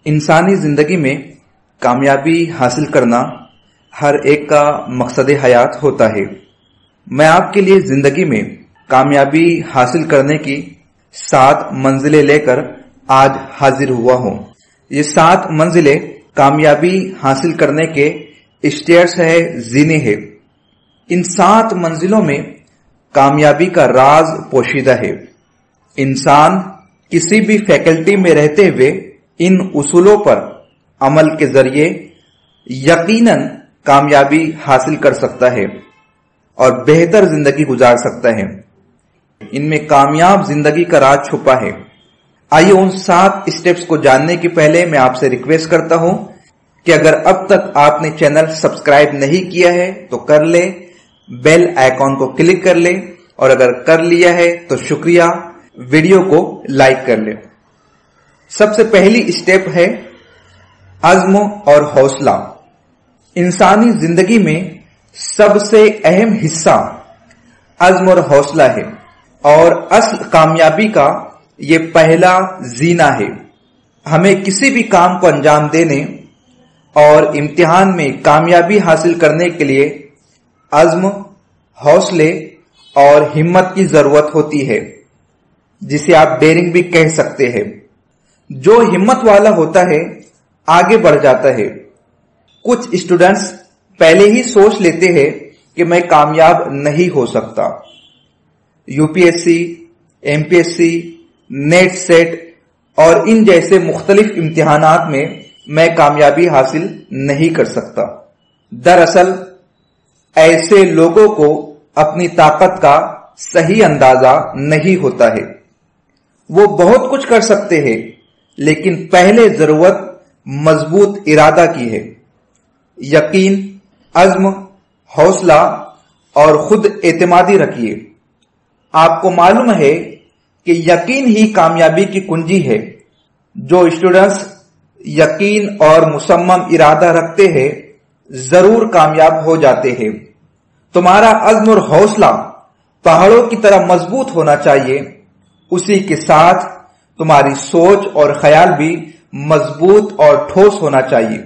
انسانی زندگی میں کامیابی حاصل کرنا ہر ایک کا مقصد حیات ہوتا ہے۔ میں آپ کے لیے زندگی میں کامیابی حاصل کرنے کی 7 منزلیں لے کر آج حاضر ہوا ہوں۔ یہ 7 منزلیں کامیابی حاصل کرنے کے اسٹیئرس ہے، زینے ہے۔ ان 7 منزلوں میں کامیابی کا راز پوشیدہ ہے۔ انسان کسی بھی فیکلٹی میں رہتے ہوئے ان اصولوں پر عمل کے ذریعے یقیناً کامیابی حاصل کر سکتا ہے اور بہتر زندگی گزار سکتا ہے۔ ان میں کامیاب زندگی کا راز چھپا ہے۔ آئیے ان 7 اسٹیپس کو جاننے کے پہلے میں آپ سے ریکویسٹ کرتا ہوں کہ اگر اب تک آپ نے چینل سبسکرائب نہیں کیا ہے تو کر لے، بیل آئیکن کو کلک کر لے، اور اگر کر لیا ہے تو شکریہ، ویڈیو کو لائک کر لے۔ سب سے پہلی اسٹیپ ہے عزم اور حوصلہ۔ انسانی زندگی میں سب سے اہم حصہ عزم اور حوصلہ ہے، اور اصل کامیابی کا یہ پہلا زینہ ہے۔ ہمیں کسی بھی کام کو انجام دینے اور امتحان میں کامیابی حاصل کرنے کے لیے عزم، حوصلے اور ہمت کی ضرورت ہوتی ہے، جسے آپ ڈیرنگ بھی کہہ سکتے ہیں۔ جو ہمت والا ہوتا ہے آگے بڑھ جاتا ہے۔ کچھ اسٹوڈنٹس پہلے ہی سوچ لیتے ہیں کہ میں کامیاب نہیں ہو سکتا۔ U P S C, M P S C, NET SET اور ان جیسے مختلف امتحانات میں کامیابی حاصل نہیں کر سکتا۔ دراصل ایسے لوگوں کو اپنی طاقت کا صحیح اندازہ نہیں ہوتا ہے۔ وہ بہت کچھ کر سکتے ہیں، لیکن پہلے ضرورت مضبوط ارادہ کی ہے۔ یقین، عزم، حوصلہ اور خود اعتمادی رکھیے۔ آپ کو معلوم ہے کہ یقین ہی کامیابی کی کنجی ہے۔ جو اسٹوڈنٹس یقین اور مصمم ارادہ رکھتے ہیں ضرور کامیاب ہو جاتے ہیں۔ تمہارا عزم اور حوصلہ پہاڑوں کی طرح مضبوط ہونا چاہیے، اسی کے ساتھ تمہاری سوچ اور خیال بھی مضبوط اور ٹھوس ہونا چاہیے۔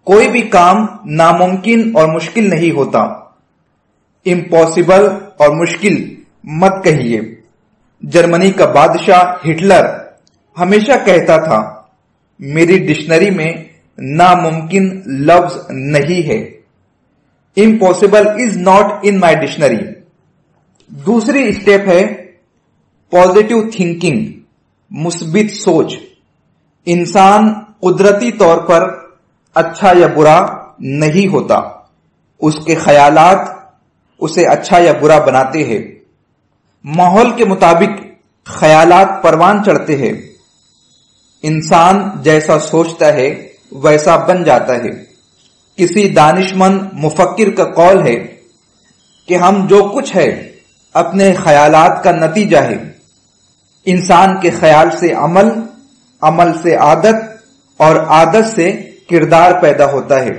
کوئی بھی کام ناممکن اور مشکل نہیں ہوتا۔ امپاسبل اور مشکل مت کہیے۔ جرمنی کا بادشاہ ہٹلر ہمیشہ کہتا تھا، میری ڈکشنری میں ناممکن لفظ نہیں ہے۔ Impossible is not in my dictionary. دوسری اسٹیپ ہے پازیٹو تھنکنگ، مثبت سوچ۔ انسان قدرتی طور پر اچھا یا برا نہیں ہوتا، اس کے خیالات اسے اچھا یا برا بناتے ہیں۔ ماحول کے مطابق خیالات پروان چڑھتے ہیں۔ انسان جیسا سوچتا ہے ویسا بن جاتا ہے۔ کسی دانشمند مفکر کا قول ہے کہ ہم جو کچھ ہے اپنے خیالات کا نتیجہ ہے۔ انسان کے خیال سے عمل، عمل سے عادت اور عادت سے کردار پیدا ہوتا ہے،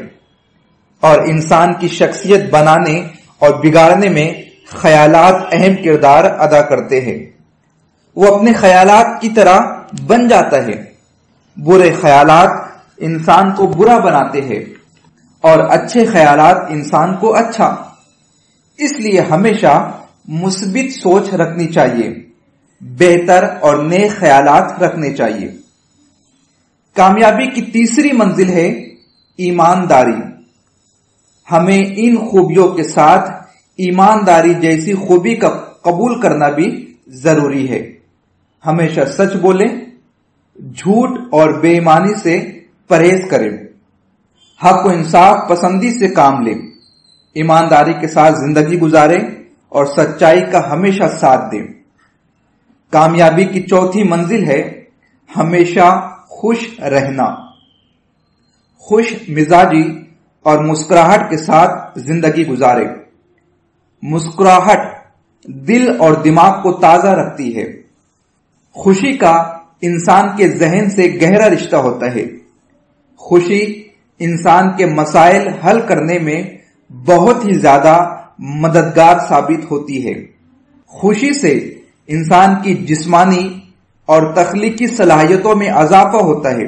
اور انسان کی شخصیت بنانے اور بگاڑنے میں خیالات اہم کردار ادا کرتے ہیں۔ وہ اپنے خیالات کی طرح بن جاتا ہے۔ برے خیالات انسان کو برا بناتے ہیں اور اچھے خیالات انسان کو اچھا۔ اس لیے ہمیشہ مثبت سوچ رکھنی چاہیے، بہتر اور نیک خیالات رکھنے چاہیے۔ کامیابی کی تیسری منزل ہے ایمانداری۔ ہمیں ان خوبیوں کے ساتھ ایمانداری جیسی خوبی کا قبول کرنا بھی ضروری ہے۔ ہمیشہ سچ بولیں، جھوٹ اور بے ایمانی سے پرہیز کریں، حق و انصاف پسندی سے کام لیں، ایمانداری کے ساتھ زندگی گزاریں اور سچائی کا ہمیشہ ساتھ دیں۔ کامیابی کی چوتھی منزل ہے ہمیشہ خوش رہنا۔ خوش مزاجی اور مسکراہٹ کے ساتھ زندگی گزارے۔ مسکراہٹ دل اور دماغ کو تازہ رکھتی ہے۔ خوشی کا انسان کے ذہن سے گہرا رشتہ ہوتا ہے۔ خوشی انسان کے مسائل حل کرنے میں بہت ہی زیادہ مددگار ثابت ہوتی ہے۔ خوشی سے انسان کی جسمانی اور تخلیقی صلاحیتوں میں اضافہ ہوتا ہے۔